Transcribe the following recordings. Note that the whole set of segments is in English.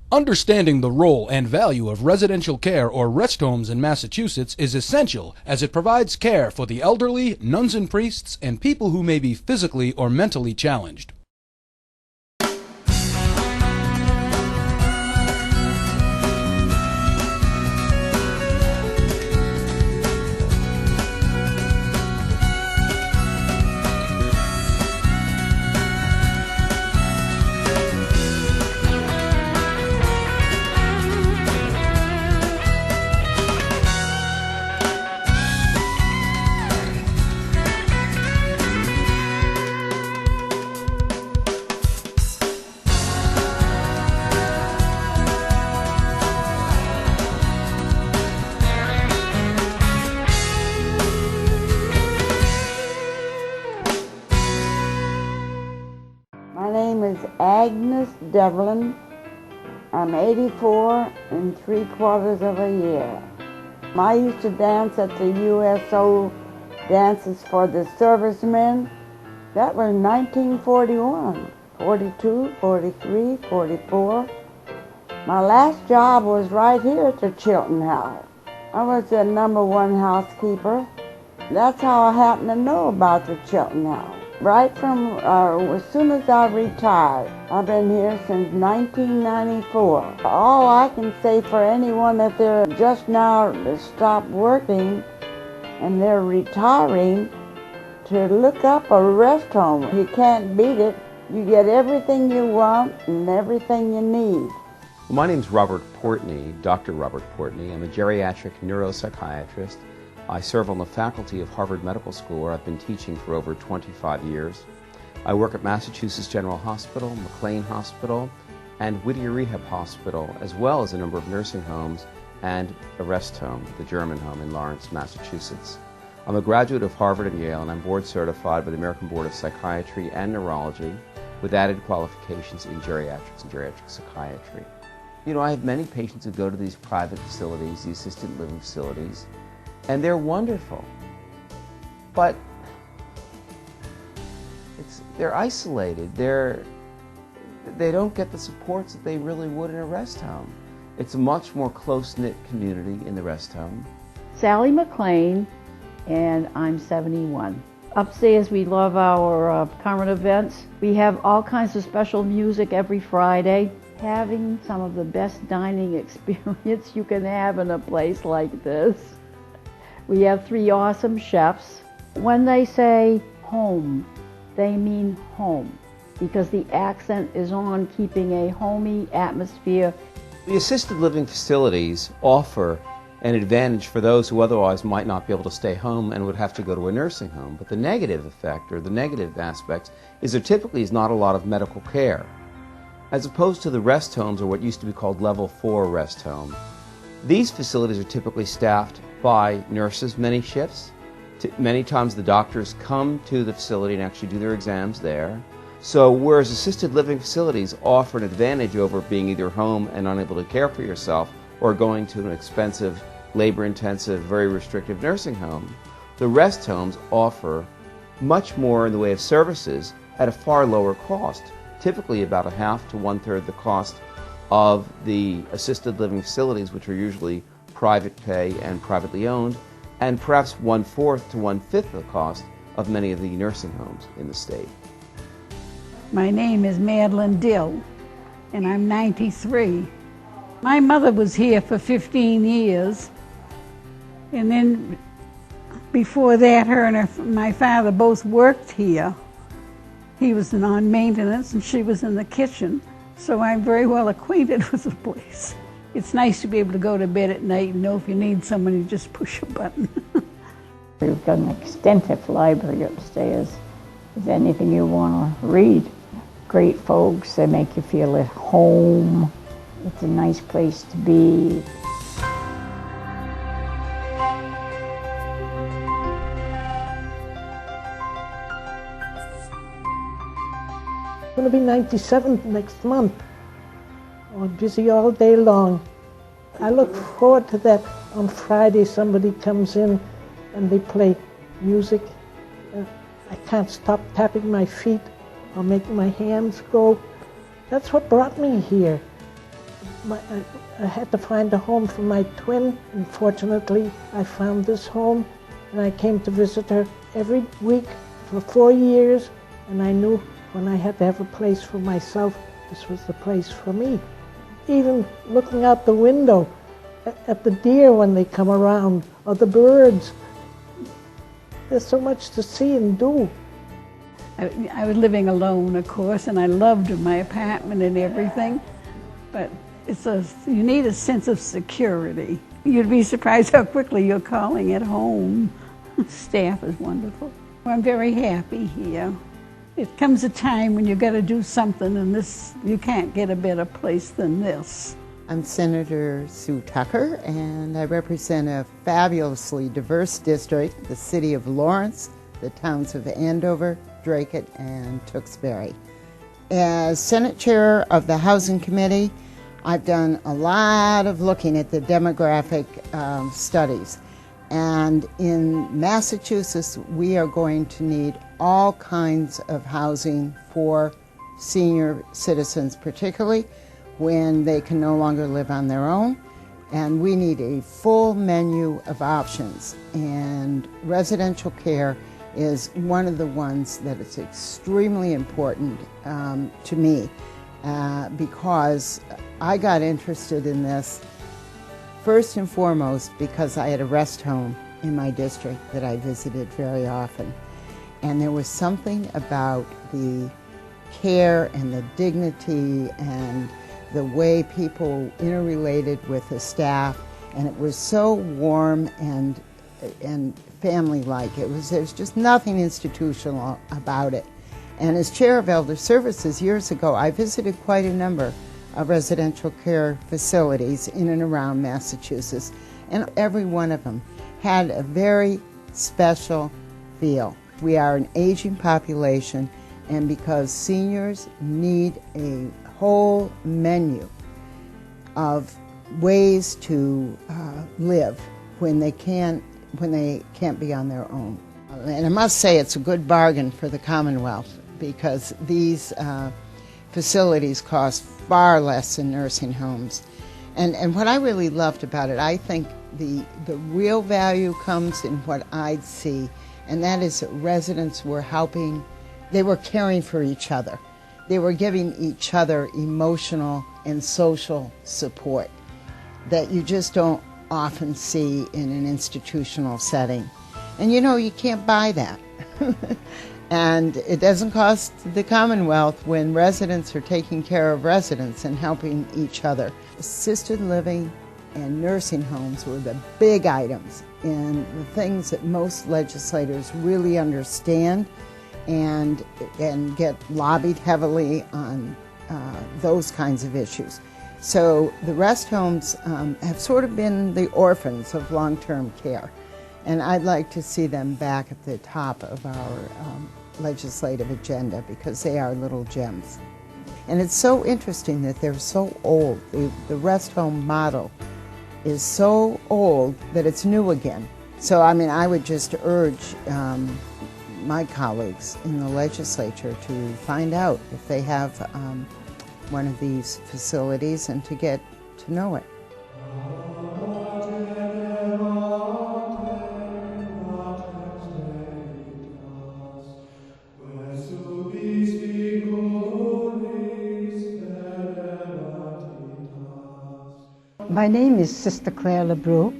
Understanding the role and value of residential care or rest homes in Massachusetts is essential as it provides care for the elderly, nuns and priests, and people who may be physically or mentally challenged. My name is Agnes Devlin. I'm 84 3/4 of a year. I used to dance at the USO dances for the servicemen. That was 1941, 42, 43, 44. My last job was right here at the Chilton House. I was the #1 housekeeper. That's how I happened to know about the Chilton House. Right from as soon as I retired. I've been here since 1994. All I can say for anyone that they're just now stopped working and they're retiring, to look up a rest home. You can't beat it. You get everything you want and everything you need. Well, my name's Robert Portney, Dr. Robert Portney. I'm a geriatric neuropsychiatrist. I serve on the faculty of Harvard Medical School, where I've been teaching for over 25 years. I work at Massachusetts General Hospital, McLean Hospital, and Whittier Rehab Hospital, as well as a number of nursing homes and a rest home, the German Home in Lawrence, Massachusetts. I'm a graduate of Harvard and Yale, and I'm board certified by the American Board of Psychiatry and Neurology, with added qualifications in geriatrics and geriatric psychiatry. You know, I have many patients who go to these private facilities, the assisted living facilities, and they're wonderful, but they're isolated. They don't get the supports that they really would in a rest home. It's a much more close-knit community in the rest home. Sally McLean, and I'm 71. Upstairs, we love our current events. We have all kinds of special music every Friday. Having some of the best dining experience you can have in a place like this. We have 3 awesome chefs. When they say home, they mean home, because the accent is on keeping a homey atmosphere. The assisted living facilities offer an advantage for those who otherwise might not be able to stay home and would have to go to a nursing home. But the negative effect, or the negative aspect, is there typically is not a lot of medical care. As opposed to the rest homes, or what used to be called level 4 rest home, these facilities are typically staffed by nurses, many shifts. Many times the doctors come to the facility and actually do their exams there. So whereas assisted living facilities offer an advantage over being either home and unable to care for yourself or going to an expensive, labor-intensive, very restrictive nursing home, the rest homes offer much more in the way of services at a far lower cost, typically about a half to 1/3 the cost of the assisted living facilities, which are usually private pay and privately owned, and perhaps 1/4 to 1/5 the cost of many of the nursing homes in the state. My name is Madeline Dill, and I'm 93. My mother was here for 15 years, and then before that, her and my father both worked here. He was on maintenance, and she was in the kitchen, so I'm very well acquainted with the place. It's nice to be able to go to bed at night and know if you need someone, you just push a button. We've got an extensive library upstairs. If there's anything you want to read, great folks, they make you feel at home. It's a nice place to be. I'm going to be 97 next month. I'm busy all day long. I look forward to that. On Friday, somebody comes in and they play music. I can't stop tapping my feet or making my hands go. That's what brought me here. I had to find a home for my twin, and fortunately I found this home, and I came to visit her every week for 4 years, and I knew when I had to have a place for myself, this was the place for me. Even looking out the window at the deer when they come around, or the birds. There's so much to see and do. I was living alone, of course, and I loved my apartment and everything, but you need a sense of security. You'd be surprised how quickly you're calling it home. Staff is wonderful. I'm very happy here. It comes a time when you've got to do something, and you can't get a better place than this. I'm Senator Sue Tucker, and I represent a fabulously diverse district, the city of Lawrence, the towns of Andover, Dracut, and Tewksbury. As Senate Chair of the Housing Committee, I've done a lot of looking at the demographic studies. And in Massachusetts, we are going to need all kinds of housing for senior citizens, particularly when they can no longer live on their own. And we need a full menu of options. And residential care is one of the ones that is extremely important to me because I got interested in this first and foremost because I had a rest home in my district that I visited very often. And there was something about the care and the dignity and the way people interrelated with the staff, and it was so warm and family-like. There's just nothing institutional about it. And as chair of Elder Services years ago, I visited quite a number of residential care facilities in and around Massachusetts, and every one of them had a very special feel. We are an aging population, and because seniors need a whole menu of ways to live when they can't be on their own. And I must say it's a good bargain for the Commonwealth because these facilities cost far less than nursing homes. And what I really loved about it, I think the real value comes in what I'd see, and that is that residents were helping, they were caring for each other. They were giving each other emotional and social support that you just don't often see in an institutional setting. And you know, you can't buy that. And it doesn't cost the Commonwealth when residents are taking care of residents and helping each other. Assisted living and nursing homes were the big items and the things that most legislators really understand and get lobbied heavily on those kinds of issues. So the rest homes have sort of been the orphans of long-term care, and I'd like to see them back at the top of our legislative agenda because they are little gems. And it's so interesting that they're so old. The rest home model is so old that it's new again. So I mean, I would just urge my colleagues in the legislature to find out if they have one of these facilities and to get to know it. My name is Sister Claire LeBrew.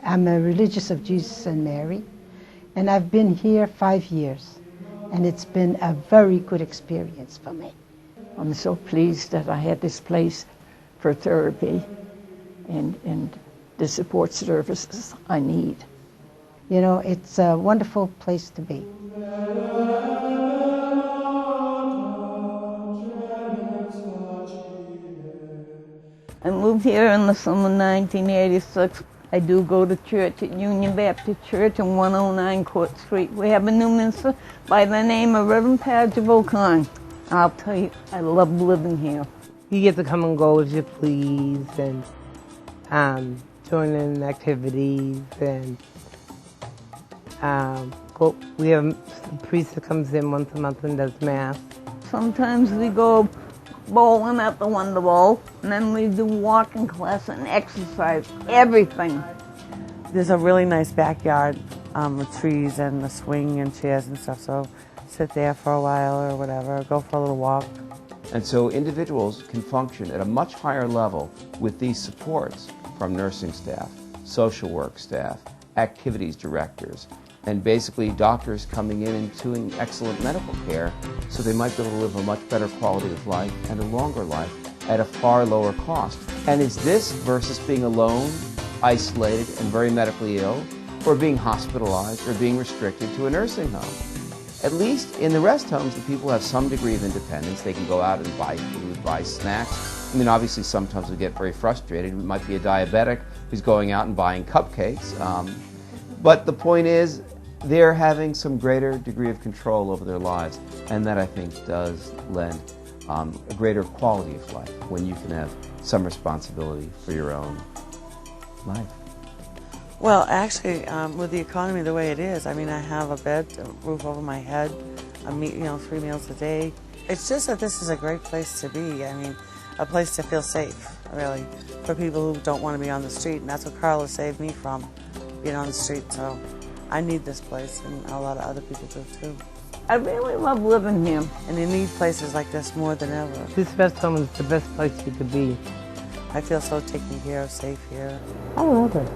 I'm a religious of Jesus and Mary, and I've been here 5 years, and it's been a very good experience for me. I'm so pleased that I had this place for therapy and the support services I need. You know, it's a wonderful place to be. I moved here in the summer of 1986. I do go to church at Union Baptist Church on 109 Court Street. We have a new minister by the name of Reverend Padgett O'Con. I'll tell you, I love living here. You get to come and go as you please and join in activities and we have a priest that comes in once a month and does mass. Sometimes we go bowling at the Wonder Bowl, and then we do walking class and exercise, everything. There's a really nice backyard with trees and a swing and chairs and stuff, so sit there for a while or whatever, go for a little walk. And so individuals can function at a much higher level with these supports from nursing staff, social work staff, activities directors, and basically doctors coming in and doing excellent medical care so they might be able to live a much better quality of life and a longer life at a far lower cost. And is this versus being alone, isolated, and very medically ill, or being hospitalized or being restricted to a nursing home? At least in the rest homes, the people have some degree of independence. They can go out and buy food, buy snacks. I mean, obviously, sometimes we get very frustrated. We might be a diabetic who's going out and buying cupcakes. But the point is, they're having some greater degree of control over their lives. And that, I think, does lend a greater quality of life when you can have some responsibility for your own life. Well, actually, with the economy the way it is, I mean, I have a bed, a roof over my head, I eat, 3 meals a day. It's just that this is a great place to be. I mean, a place to feel safe, really, for people who don't want to be on the street. And that's what Carla saved me from, being on the street. So I need this place, and a lot of other people do too. I really love living here. And you need places like this more than ever. This rest home is the best place you could be. I feel so taken care of, safe here. I love it.